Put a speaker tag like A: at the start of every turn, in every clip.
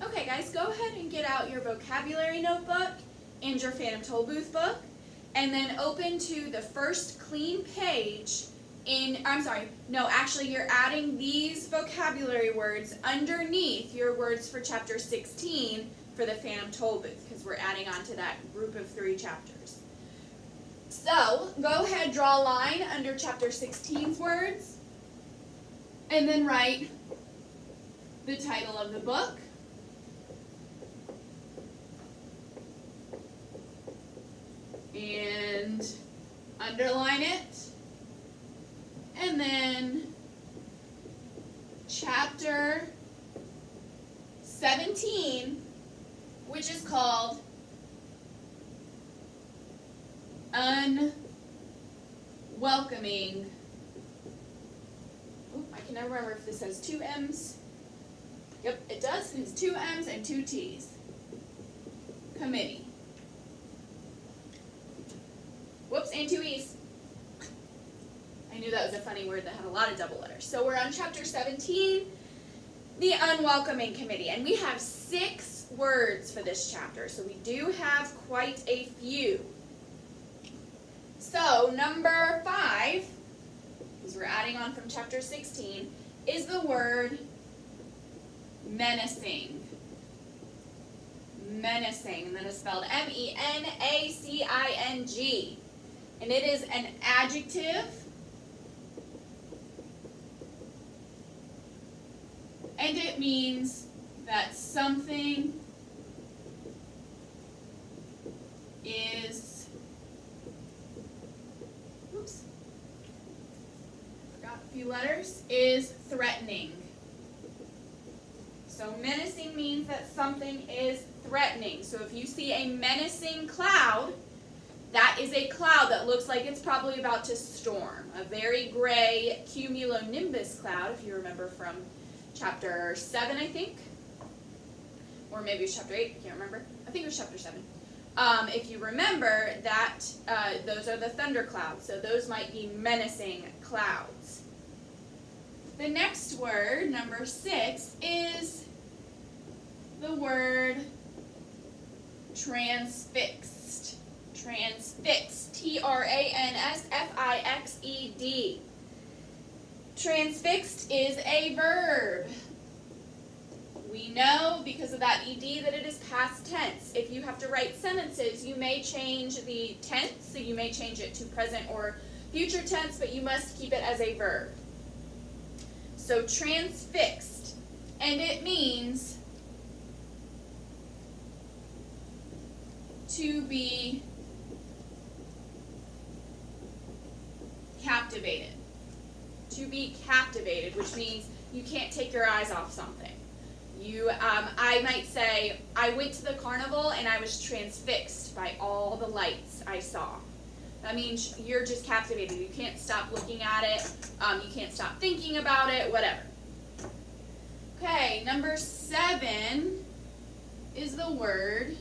A: Okay guys, go ahead and get out your vocabulary notebook and your Phantom Tollbooth book, and then open to the first clean page you're adding these vocabulary words underneath your words for chapter 16 for the Phantom Tollbooth, because we're adding on to that group of 3 chapters. So, go ahead, draw a line under chapter 16's words, and then write the title of the book, and underline it, and then chapter 17, which is called Unwelcoming. Oh, I can never remember if this has 2 M's. Yep, it does. It has 2 M's and 2 T's. Committee. Whoops, and 2 E's. I knew that was a funny word that had a lot of double letters. So we're on chapter 17, the Unwelcoming Committee. And we have 6 words for this chapter, so we do have quite a few. So number 5, because we're adding on from chapter 16, is the word menacing. Menacing, and that is spelled M-E-N-A-C-I-N-G. And it is an adjective, and it means that something is, oops, forgot a few letters, is threatening. So menacing means that something is threatening. So if you see a menacing cloud, that is a cloud that looks like it's probably about to storm. A very gray cumulonimbus cloud, if you remember from chapter 7, I think. Or maybe it was chapter 8, I can't remember. I think it was chapter 7. If you remember that, those are the thunder clouds, so those might be menacing clouds. The next word, number 6, is the word transfixed. Transfixed. T-R-A-N-S-F-I-X-E-D. Transfixed is a verb. We know because of that ed that it is past tense. If you have to write sentences, you may change the tense, so you may change it to present or future tense, but you must keep it as a verb. So transfixed, and it means to be captivated. To be captivated, which means you can't take your eyes off something. I might say, I went to the carnival and I was transfixed by all the lights I saw. That means you're just captivated. You can't stop looking at it. You can't stop thinking about it, whatever. Okay, number 7 is the word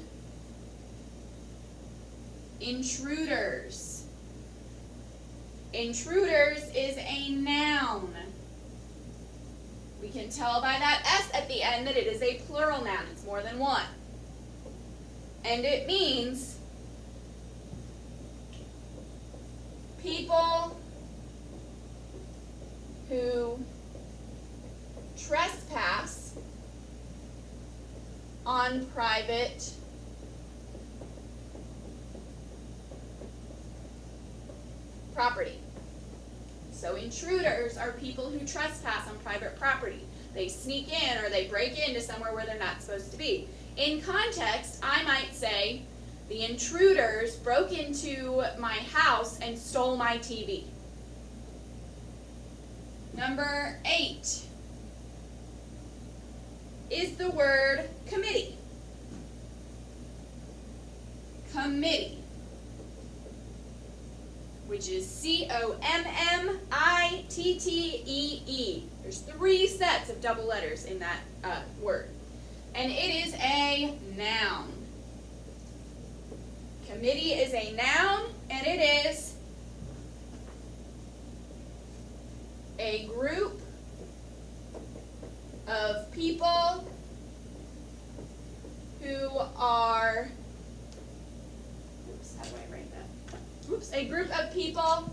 A: intruders. Intruders is a noun. We can tell by that S at the end that it is a plural noun. It's more than one. And it means people who trespass on private property. So intruders are people who trespass on private property. They sneak in or they break into somewhere where they're not supposed to be. In context, I might say, the intruders broke into my house and stole my TV. Number 8 is the word committee. Committee, which is C-O-M-M-I-T-T-E-E. There's 3 sets of double letters in that word. And it is a noun. Committee is a noun, and it is a group of people who are, how do I write that? A group of people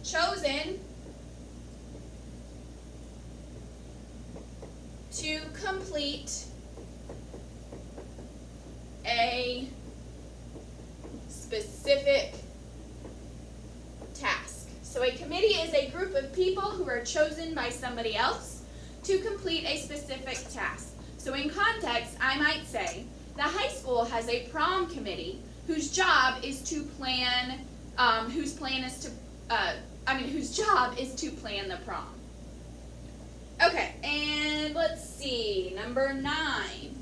A: chosen to complete a specific task. So a committee is a group of people who are chosen by somebody else to complete a specific task. So in context, I might say the high school has a prom committee whose job is to plan, whose job is to plan the prom. Okay, and let's see, number 9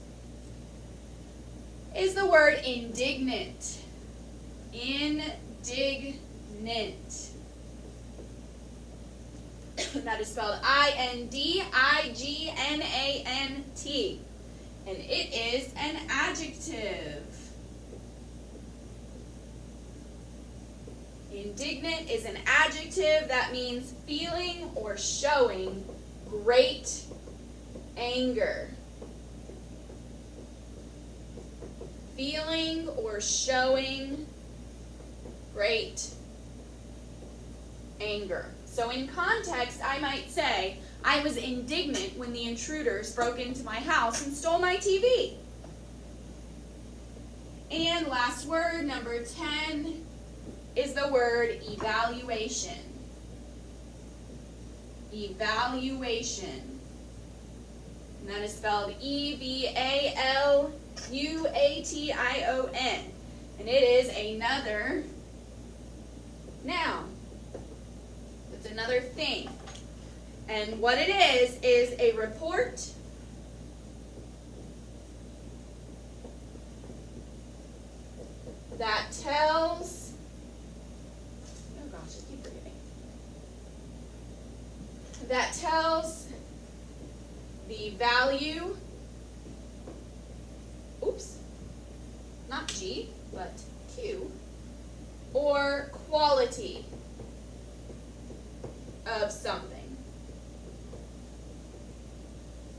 A: is the word indignant. Indignant. That is spelled I-N-D-I-G-N-A-N-T. And it is an adjective. Indignant is an adjective that means feeling or showing great anger. Feeling or showing great anger. So in context, I might say, I was indignant when the intruders broke into my house and stole my TV. And last word, number 10, is the word evaluation. Evaluation. And that is spelled E-V-A-L-U-A-T-I-O-N. And it is another noun. It's another thing. And what it is a report that tells, oh gosh, I keep forgetting, that tells the value, not G, but Q, or quality of something.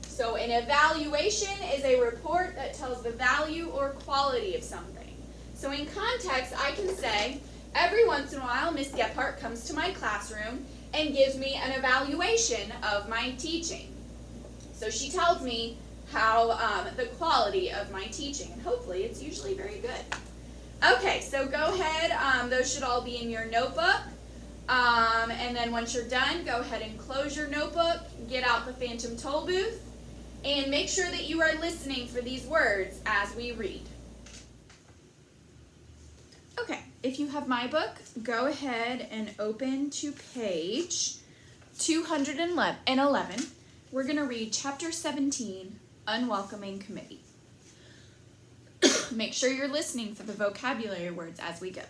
A: So an evaluation is a report that tells the value or quality of something. So in context, I can say, every once in a while, Miss Gephardt comes to my classroom and gives me an evaluation of my teaching. So she tells me how the quality of my teaching, and hopefully it's usually very good. Okay, so go ahead. Those should all be in your notebook. And then once you're done, go ahead and close your notebook, get out the phantom toll booth, and make sure that you are listening for these words as we read. Okay, if you have my book, go ahead and open to page 211. We're going to read chapter 17, Unwelcoming Committee. Make sure you're listening for the vocabulary words as we go.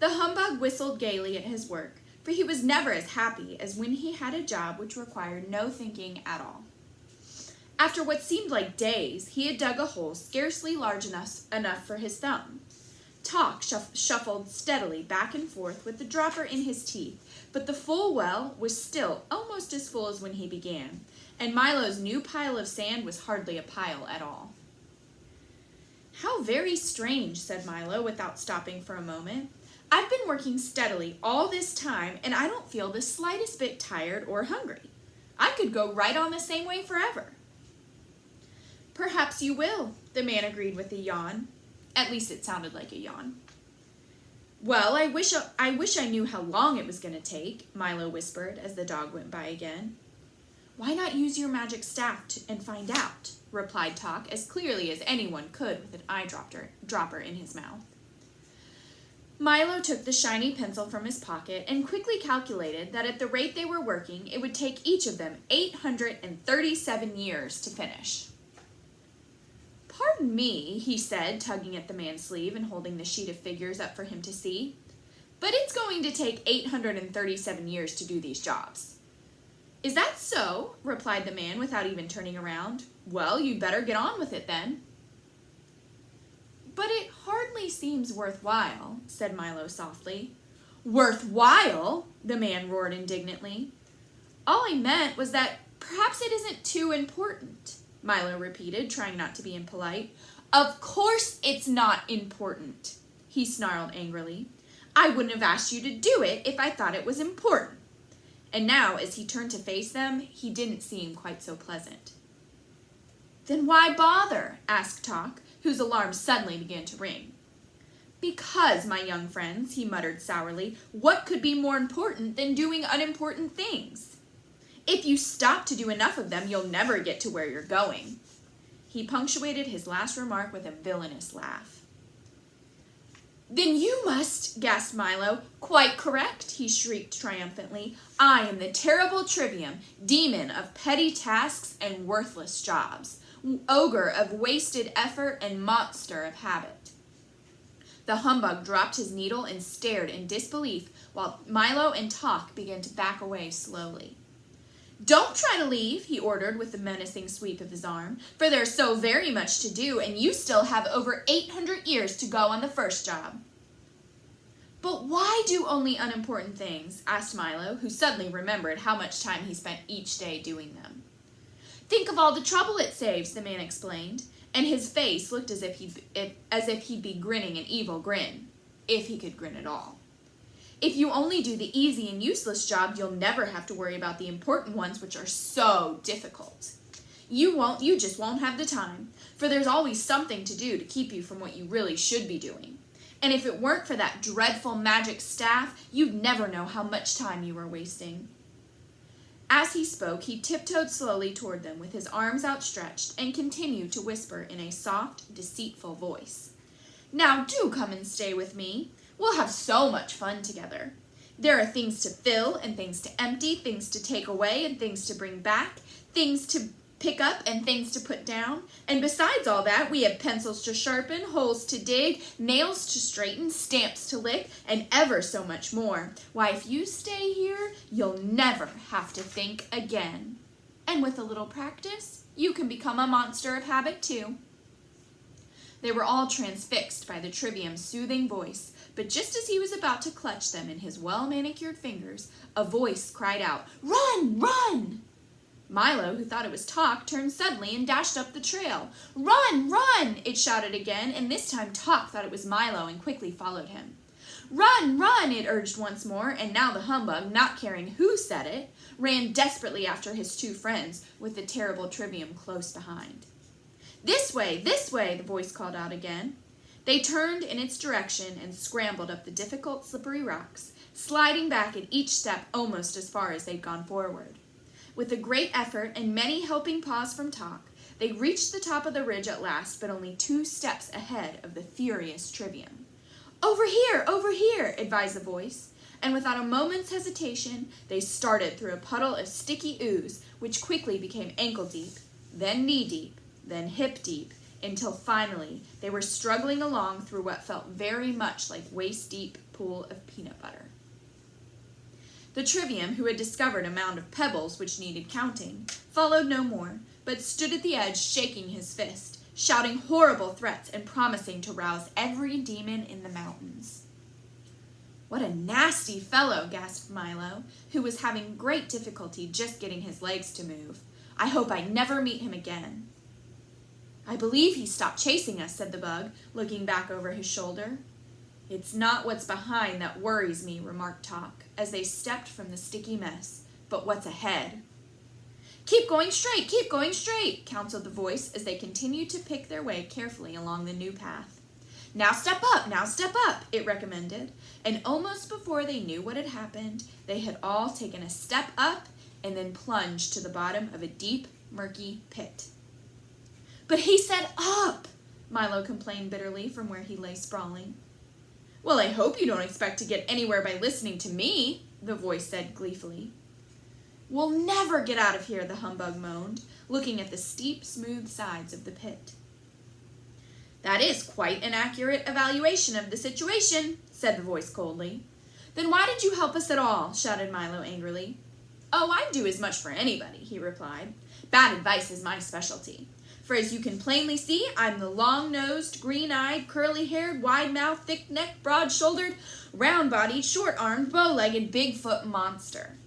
A: The humbug whistled gaily at his work, for he was never as happy as when he had a job which required no thinking at all. After what seemed like days, he had dug a hole scarcely large enough for his thumb. Talk shuffled steadily back and forth with the dropper in his teeth, but the full well was still almost as full as when he began, and Milo's new pile of sand was hardly a pile at all. "How very strange," said Milo, without stopping for a moment. "I've been working steadily all this time, and I don't feel the slightest bit tired or hungry. I could go right on the same way forever." "Perhaps you will," the man agreed with a yawn. At least it sounded like a yawn. "Well, I wish I knew how long it was going to take," Milo whispered as the dog went by again. "Why not use your magic staff and find out?" replied Talk as clearly as anyone could with an eyedropper in his mouth. Milo took the shiny pencil from his pocket and quickly calculated that at the rate they were working, it would take each of them 837 years to finish. "Pardon me," he said, tugging at the man's sleeve and holding the sheet of figures up for him to see, "but it's going to take 837 years to do these jobs." "Is that so?" replied the man without even turning around. "Well, you'd better get on with it then." "But it hardly seems worthwhile," said Milo softly. "Worthwhile?" the man roared indignantly. "All I meant was that perhaps it isn't too important," Milo repeated, trying not to be impolite. Of course it's not important, he snarled angrily. I wouldn't have asked you to do it if I thought it was important. And now, as he turned to face them, he didn't seem quite so pleasant. Then why bother? Asked Talk, whose alarm suddenly began to ring. Because, my young friends, he muttered sourly, what could be more important than doing unimportant things? If you stop to do enough of them, you'll never get to where you're going. He punctuated his last remark with a villainous laugh. Then you must, gasped Milo. Quite correct, he shrieked triumphantly. I am the terrible Trivium, demon of petty tasks and worthless jobs, ogre of wasted effort and monster of habit. The humbug dropped his needle and stared in disbelief while Milo and Talk began to back away slowly. Don't try to leave, he ordered with a menacing sweep of his arm, for there's so very much to do, and you still have over 800 years to go on the first job. But why do only unimportant things? Asked Milo, who suddenly remembered how much time he spent each day doing them. Think of all the trouble it saves, the man explained, and his face looked as if he'd be grinning an evil grin, if he could grin at all. If you only do the easy and useless job, you'll never have to worry about the important ones, which are so difficult. You just won't have the time, for there's always something to do to keep you from what you really should be doing. And if it weren't for that dreadful magic staff, you'd never know how much time you were wasting. As he spoke, he tiptoed slowly toward them with his arms outstretched and continued to whisper in a soft, deceitful voice. Now do come and stay with me. We'll have so much fun together. There are things to fill and things to empty, things to take away and things to bring back, things to pick up and things to put down. And besides all that, we have pencils to sharpen, holes to dig, nails to straighten, stamps to lick, and ever so much more. Why, if you stay here, you'll never have to think again. And with a little practice, you can become a monster of habit too. They were all transfixed by the Trivium's soothing voice, but just as he was about to clutch them in his well-manicured fingers, a voice cried out, "Run! Run!" Milo, who thought it was Talk, turned suddenly and dashed up the trail. "Run! Run!" it shouted again, and this time Talk thought it was Milo and quickly followed him. "Run! Run!" it urged once more, and now the humbug, not caring who said it, ran desperately after his two friends, with the terrible Trivium close behind. "This way! This way!" the voice called out again. They turned in its direction and scrambled up the difficult, slippery rocks, sliding back at each step almost as far as they'd gone forward. With a great effort and many helping paws from Talk, they reached the top of the ridge at last, but only 2 steps ahead of the furious Trivium. Over here, advised the voice, and without a moment's hesitation, they started through a puddle of sticky ooze, which quickly became ankle-deep, then knee-deep, then hip-deep, until finally they were struggling along through what felt very much like waist-deep pool of peanut butter. The Trivium, who had discovered a mound of pebbles which needed counting, followed no more, but stood at the edge shaking his fist, shouting horrible threats and promising to rouse every demon in the mountains. "What a nasty fellow," gasped Milo, who was having great difficulty just getting his legs to move. "I hope I never meet him again." "I believe he stopped chasing us," said the bug, looking back over his shoulder. "It's not what's behind that worries me," remarked Talk, as they stepped from the sticky mess, "but what's ahead." Keep going straight, counseled the voice as they continued to pick their way carefully along the new path. Now step up, it recommended, and almost before they knew what had happened, they had all taken a step up and then plunged to the bottom of a deep, murky pit. "But he said up," Milo complained bitterly from where he lay sprawling. "Well, I hope you don't expect to get anywhere by listening to me," the voice said gleefully. "We'll never get out of here," the humbug moaned, looking at the steep, smooth sides of the pit. "That is quite an accurate evaluation of the situation," said the voice coldly. "Then why did you help us at all?" shouted Milo angrily. "Oh, I'd do as much for anybody," he replied. "Bad advice is my specialty. For as you can plainly see, I'm the long-nosed, green-eyed, curly-haired, wide-mouthed, thick-necked, broad-shouldered, round-bodied, short-armed, bow-legged, big-foot monster.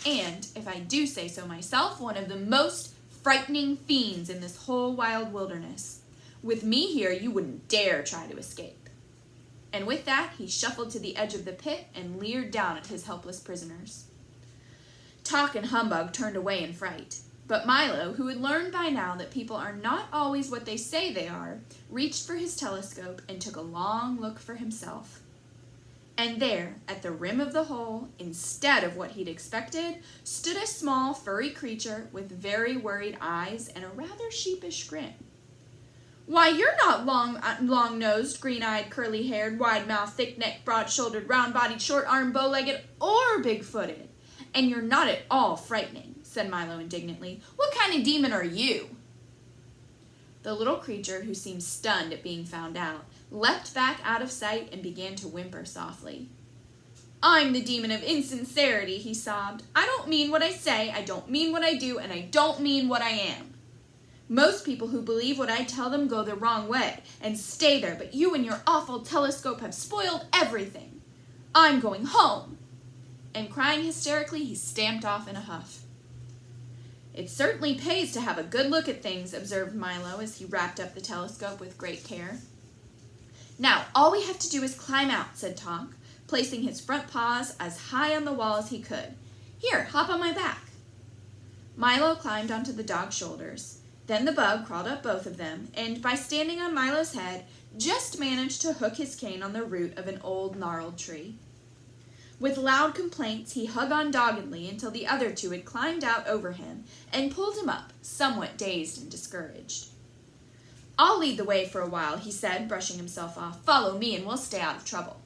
A: And, if I do say so myself, one of the most frightening fiends in this whole wild wilderness. With me here, you wouldn't dare try to escape." And with that, he shuffled to the edge of the pit and leered down at his helpless prisoners. Talk and Humbug turned away in fright, but Milo, who had learned by now that people are not always what they say they are, reached for his telescope and took a long look for himself. And there, at the rim of the hole, instead of what he'd expected, stood a small, furry creature with very worried eyes and a rather sheepish grin. "Why, you're not long-nosed, green-eyed, curly-haired, wide-mouthed, thick-necked, broad-shouldered, round-bodied, short-armed, bow-legged, or big-footed. And you're not at all frightening," said Milo indignantly. "What kind of demon are you?" The little creature, who seemed stunned at being found out, leapt back out of sight and began to whimper softly. "I'm the demon of insincerity," he sobbed. "I don't mean what I say, I don't mean what I do, and I don't mean what I am. Most people who believe what I tell them go the wrong way and stay there, but you and your awful telescope have spoiled everything. I'm going home." And crying hysterically, he stamped off in a huff. "It certainly pays to have a good look at things," observed Milo as he wrapped up the telescope with great care. "Now, all we have to do is climb out," said Tonk, placing his front paws as high on the wall as he could. "Here, hop on my back." Milo climbed onto the dog's shoulders. Then the bug crawled up both of them, and by standing on Milo's head, just managed to hook his cane on the root of an old gnarled tree. With loud complaints, he hung on doggedly until the other two had climbed out over him and pulled him up, somewhat dazed and discouraged. "I'll lead the way for a while," he said, brushing himself off. "Follow me and we'll stay out of trouble."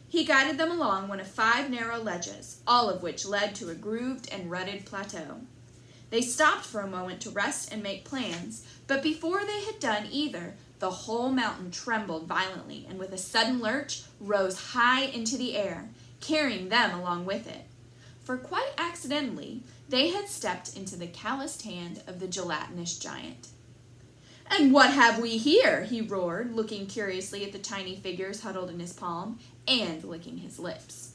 A: He guided them along one of 5 narrow ledges, all of which led to a grooved and rutted plateau. They stopped for a moment to rest and make plans, but before they had done either, the whole mountain trembled violently and with a sudden lurch rose high into the air, carrying them along with it. For quite accidentally, they had stepped into the calloused hand of the gelatinous giant. "And what have we here?" he roared, looking curiously at the tiny figures huddled in his palm and licking his lips.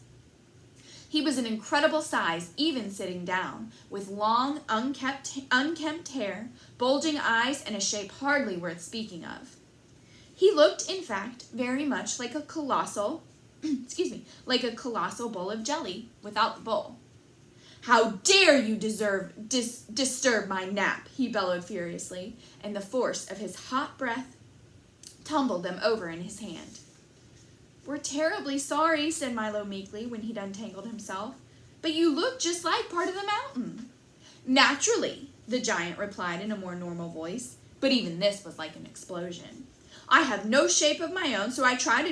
A: He was an incredible size, even sitting down, with long, unkempt hair, bulging eyes, and a shape hardly worth speaking of. He looked, in fact, very much like a colossal, like a colossal bowl of jelly without the bowl. "How dare you disturb my nap?" he bellowed furiously, and the force of his hot breath tumbled them over in his hand. "We're terribly sorry," said Milo meekly when he'd untangled himself, "but you look just like part of the mountain." "Naturally," the giant replied in a more normal voice, but even this was like an explosion. "I have no shape of my own, so I try to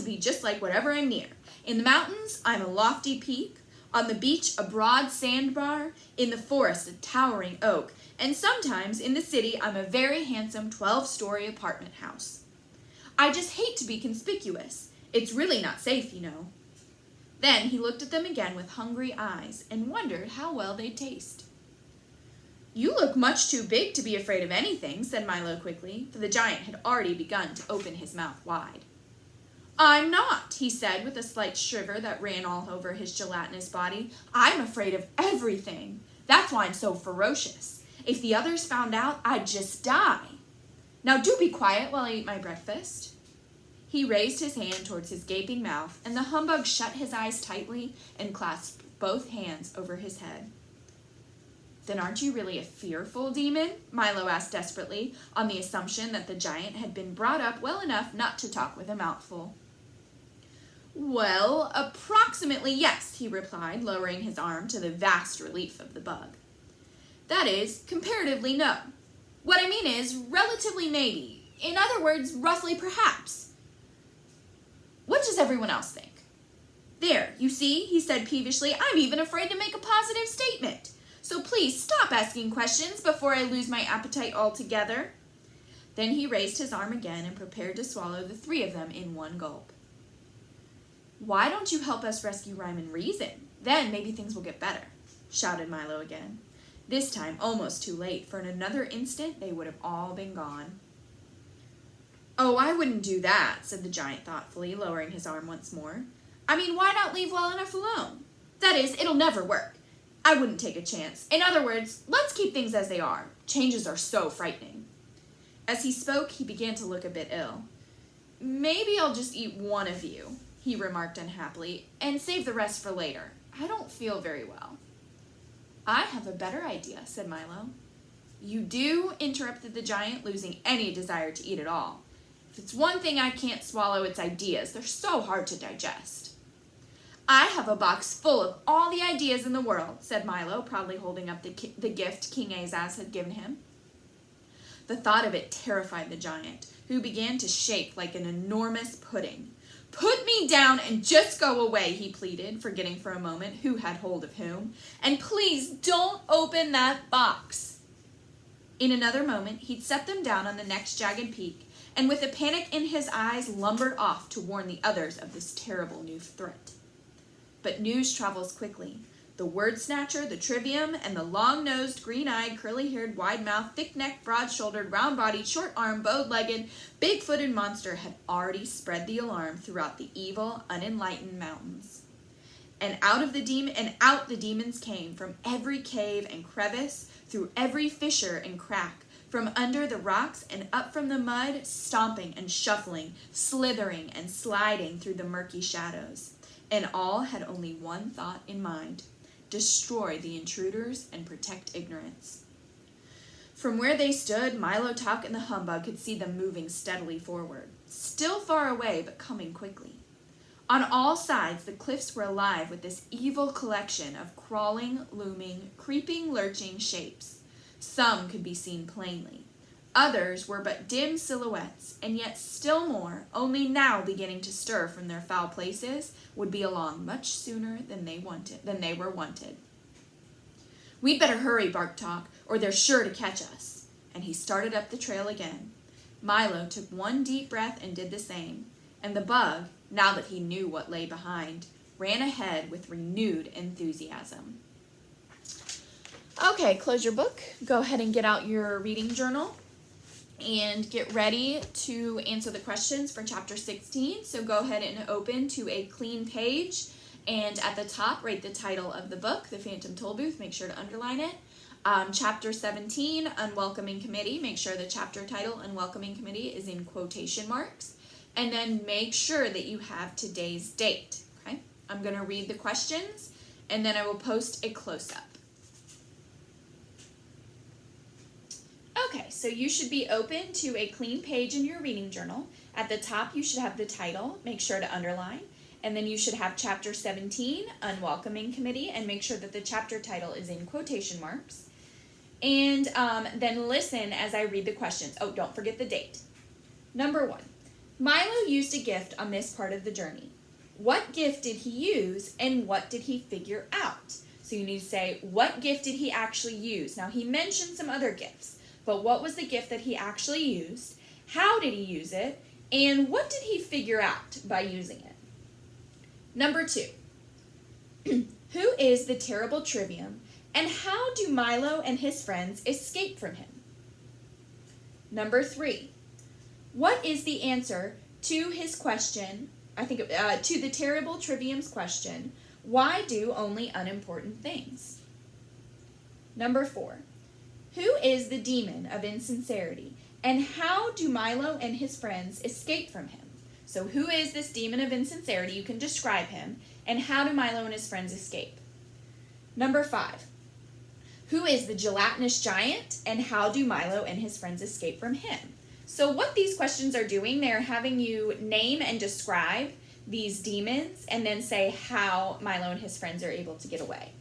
A: be just like whatever I'm near. In the mountains, I'm a lofty peak. On the beach, a broad sandbar. In the forest, a towering oak. And sometimes, in the city, I'm a very handsome 12-story apartment house. I just hate to be conspicuous. It's really not safe, you know." Then he looked at them again with hungry eyes and wondered how well they'd taste. "You look much too big to be afraid of anything," said Milo quickly, for the giant had already begun to open his mouth wide. "I'm not," he said with a slight shiver that ran all over his gelatinous body. "I'm afraid of everything. That's why I'm so ferocious. If the others found out, I'd just die. Now do be quiet while I eat my breakfast." He raised his hand towards his gaping mouth, and the humbug shut his eyes tightly and clasped both hands over his head. "Then aren't you really a fearful demon?" Milo asked desperately, on the assumption that the giant had been brought up well enough not to talk with a mouthful. "Well, approximately yes," he replied, lowering his arm to the vast relief of the bug. "That is, comparatively no. What I mean is, relatively maybe. In other words, roughly perhaps. What does everyone else think?" "There, you see," he said peevishly, "I'm even afraid to make a positive statement. So please stop asking questions before I lose my appetite altogether." Then he raised his arm again and prepared to swallow the 3 of them in one gulp. "Why don't you help us rescue Rhyme and Reason? Then maybe things will get better," shouted Milo again. This time almost too late, for in another instant they would have all been gone. "Oh, I wouldn't do that," said the giant thoughtfully, lowering his arm once more. "I mean, why not leave well enough alone? That is, it'll never work. I wouldn't take a chance. In other words, let's keep things as they are. Changes are so frightening. As he spoke, he began to look a bit ill. Maybe I'll just eat one of you, he remarked unhappily, and save the rest for later. I don't feel very well. I have a better idea, said Milo. You do? Interrupted the giant, losing any desire to eat at all. If it's one thing I can't swallow, it's ideas. They're so hard to digest. I have a box full of all the ideas in the world, said Milo, proudly holding up the gift King Azaz had given him. The thought of it terrified the giant, who began to shake like an enormous pudding. Put me down and just go away, he pleaded, forgetting for a moment who had hold of whom. And please don't open that box. In another moment, he'd set them down on the next jagged peak, and with a panic in his eyes, lumbered off to warn the others of this terrible new threat. But news travels quickly. The word snatcher, the trivium, and the long-nosed, green-eyed, curly-haired, wide-mouthed, thick-necked, broad-shouldered, round-bodied, short-armed, bowed-legged, big-footed monster had already spread the alarm throughout the evil, unenlightened mountains. And out the demons came, from every cave and crevice, through every fissure and crack, from under the rocks and up from the mud, stomping and shuffling, slithering and sliding through the murky shadows. And all had only one thought in mind: destroy the intruders and protect ignorance. From where they stood, Milo, Talk, and the humbug could see them moving steadily forward, still far away but coming quickly. On all sides, the cliffs were alive with this evil collection of crawling, looming, creeping, lurching shapes. Some could be seen plainly. Others were but dim silhouettes, and yet still more, only now beginning to stir from their foul places, would be along much sooner than they were wanted. We'd better hurry, barked Talk, or they're sure to catch us. And he started up the trail again. Milo took one deep breath and did the same, and the bug, now that he knew what lay behind, ran ahead with renewed enthusiasm. Okay, close your book. Go ahead and get out your reading journal and get ready to answer the questions for chapter 16. So go ahead and open to a clean page, and at the top write the title of the book, The Phantom Tollbooth. Make sure to underline it. Chapter 17, Unwelcoming Committee. Make sure the chapter title, Unwelcoming Committee, is in quotation marks. And then make sure that you have today's date. Okay? I'm going to read the questions, and then I will post a close-up. Okay, so you should be open to a clean page in your reading journal. At the top, you should have the title. Make sure to underline. And then you should have Chapter 17, Unwelcoming Committee, and make sure that the chapter title is in quotation marks. And then listen as I read the questions. Oh, don't forget the date. Number 1. Milo used a gift on this part of the journey. What gift did he use, and what did he figure out? So you need to say, what gift did he actually use? Now, he mentioned some other gifts, but what was the gift that he actually used? How did he use it? And what did he figure out by using it? Number 2, who is the terrible trivium, and how do Milo and his friends escape from him? Number 3, what is the answer to his question, to the terrible trivium's question, why do only unimportant things? Number 4, who is the demon of insincerity, and how do Milo and his friends escape from him? So who is this demon of insincerity? You can describe him. And how do Milo and his friends escape? Number 5, who is the gelatinous giant, and how do Milo and his friends escape from him? So what these questions are doing, they're having you name and describe these demons and then say how Milo and his friends are able to get away.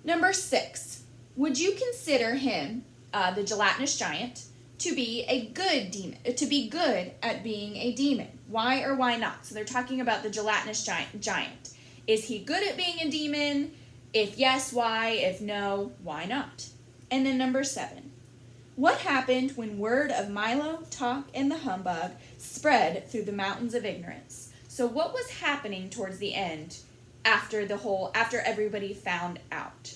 A: Number 6, would you consider him, the gelatinous giant, to be a good demon, to be good at being a demon? Why or why not? So they're talking about the gelatinous giant. Is he good at being a demon? If yes, why? If no, why not? And then number 7, what happened when word of Milo, Talk, and the humbug spread through the mountains of ignorance? So what was happening towards the end after everybody found out?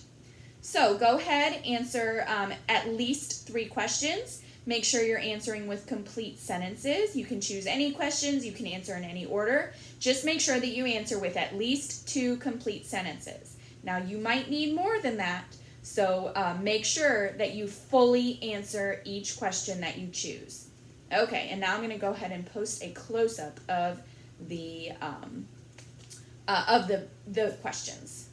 A: So go ahead, answer at least 3 questions. Make sure you're answering with complete sentences. You can choose any questions. You can answer in any order. Just make sure that you answer with at least 2 complete sentences. Now you might need more than that, so make sure that you fully answer each question that you choose. Okay, and now I'm going to go ahead and post a close-up of the questions.